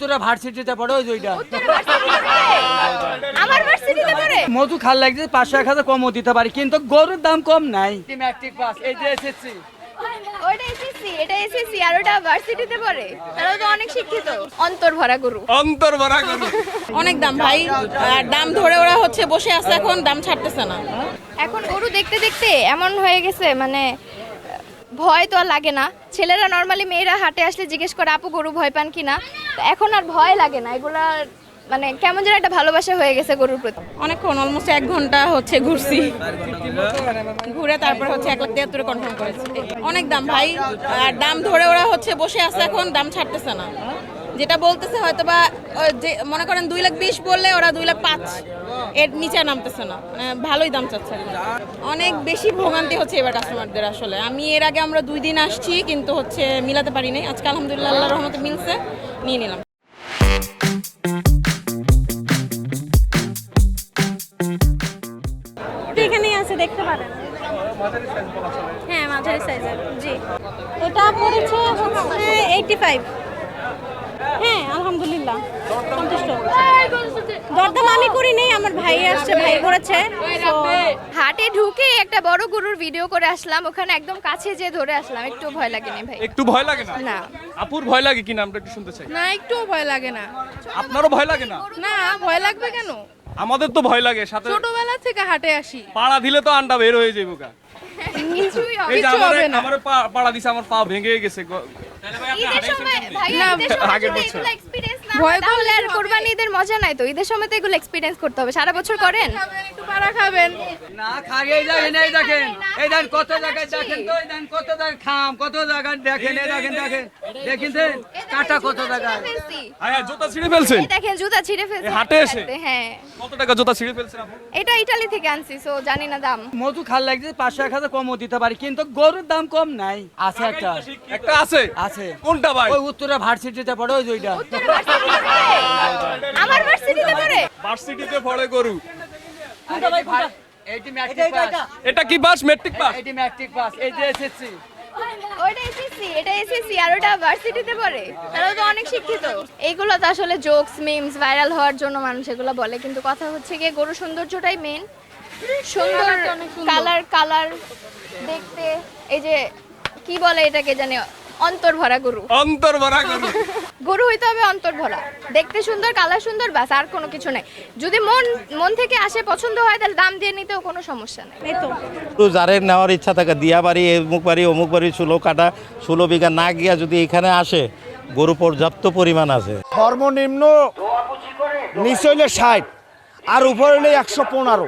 তোরা ভার্সিটিতে পড়ো ওই ওইটা আমার ভার্সিটিতে পড়ে মধু খাল লাগছে 500-1000 কমও দিতে পারি কিন্তু গরুর দাম কম নাই ম্যাট্রিক পাস এই যে এসএসসি ওটা এসএসসি এটা এসএসসি আর ওটা ভার্সিটিতে পড়ে তারা তো অনেক শিক্ষিত অন্তর ভরা গরু অনেক দাম ভাই আর দাম ধরে ওরা হচ্ছে বসে আছে এখন দাম ছাড়তেছে না। এখন গরু দেখতে দেখতে এমন হয়ে গেছে মানে ভয় তো আর লাগে না। ছেলেরা নরমালি মেয়েরা হাটে আসলে জিজ্ঞেস করে আপু গরু ভয় পান কিনা, তো এখন আর ভয় লাগে না। এগুলা মানে কেমন যেন একটা ভালোবাসা হয়ে গেছে গরুর প্রতি। অনেকক্ষণ অলমোস্ট 1 ঘন্টা হচ্ছে ঘুরছি, ঘুরে তারপর হচ্ছে 1,73,000 কনফার্ম করেছি। অনেক দাম ভাই আর দাম ধরে ওরা হচ্ছে বসে আছে এখন দাম ছাড়তেছে না। যেটা বলতেছে হয়তো বা যে মনে করেন 2,20,000 বললে ওরা 2,05,000 এর নিচে নামতেছে না, মানে ভালোই দাম চাচ্ছে। অনেক বেশি ভোগান্তি হচ্ছে এবার কাস্টমারদের। আসলে আমি এর আগে আমরা 2 দিন আসছি কিন্তু হচ্ছে মিলাতে পারি নাই। আজকে আলহামদুলিল্লাহ আল্লাহর রহমতে মিলছে, নিয়ে নিলাম। এখানেই আছে, দেখতে পারেন। হ্যাঁ মাঝারি সাইজের, জি। এটা পড়েছে হচ্ছে 85। হ্যাঁ আলহামদুলিল্লাহ সন্তুষ্ট। দরদাম আমি করি নেই, আমার ভাই আসছে, ভাই করেছে। হাটে ঢুকে একটা বড় গরুর ভিডিও করে আসলাম, ওখানে একদম কাছে যে ধরে আসলাম। একটু ভয় লাগেনি ভাই? একটু ভয় লাগে না? না। আপুর ভয় লাগে কিনা আমরা একটু শুনতে চাই। না একটুও ভয় লাগে না। আপনারও ভয় লাগে না? না ভয় লাগবে কেন, আমাদের তো ভয় লাগে, সাথে ছোটবেলা থেকে হাটে আসি। পাড়া দিলে তো আন্ডা বের হয়ে যাইব গা। কিছুই হবে এই যে না। আমার পাড়া দিছে, আমার পা ভেঙে গেছে। ঈদের সময় ভাইয়া, ঈদের সময় আগের যদি বছর। এগুলো এক্সপেরিয়েন্স না ভয় হয় তাহলে আর করলে কোরবানি ঈদের মজা নাই তো। ঈদের সময় তো এগুলো এক্সপেরিয়েন্স করতে হবে। সারা বছর করেন? একটু পাড়া খাবেন না খাগে যাবেন। এই দেখেন, এই দেন কত জায়গায় দেখেন তো, এই দেন কত জায়গায় খাম, কত জায়গায় দেখেন, এই দেখেন দেখেন দেখেন কাটা কত জায়গায়। হ্যাঁ জুতা ছিঁড়ে ফেলছেন? এই দেখেন জুতা ছিঁড়ে ফেলছে এই হাটে এসে? হ্যাঁ। কত টাকা জুতা ছিঁড়ে ফেলছেন আপু? এটা ইতালি থেকে আনছি, সো জানি না দাম। মধু খাল লাগছে 500-1000 কমও দিতে পারি কিন্তু গরুর দাম কম নাই। আছে একটা একটা আছে? আছে। কোনটা ভাই? ওই উত্তরা ভার্সিটিতে পড়ো ওই ওইটা আমার ভার্সিটিতে পড়ে? ভার্সিটিতে পড়ে গরু। এইটি ম্যাট্রিক পাস। এটা কি পাস? Matric pass? এইটি ম্যাট্রিক পাস এই যে এসএসসি ওটা এসএসসি এটা এসএসসি আর ওটা ভার্সিটিতে পড়ে তারা তো অনেক শিক্ষিত। এইগুলো তো আসলে জোকস মিমস ভাইরাল হওয়ার জন্য মানুষ এগুলো বলে, কিন্তু কথা হচ্ছে গিয়ে গরু সৌন্দর্যটাই মেন। সুন্দর কালার কালার দেখতে, এই যে কি বলে এটাকে জানি, অন্তর ভরা গরু। অন্তর ভরা গরু। গরু হইতে হবে অন্তর ভরা, দেখতে সুন্দর, কালার সুন্দর, বাস আর কোনো কিছু নাই। যদি মন থেকে আসে, পছন্দ হয়, তাহলে দাম দিয়ে নিতেও কোনো সমস্যা নেই। এই তো একটু যারের নেওয়ার ইচ্ছা থাকে, দিয়া বাড়ি অমুক বাড়ি অমুক বাড়ি 16 কাটা 16 বিঘা না গিয়া যদি এখানে আসে, গরু পর্যাপ্ত পরিমাণ আছে। সর্বনিম্ন নিচে হইলে 60 আর উপরে হইলে 115।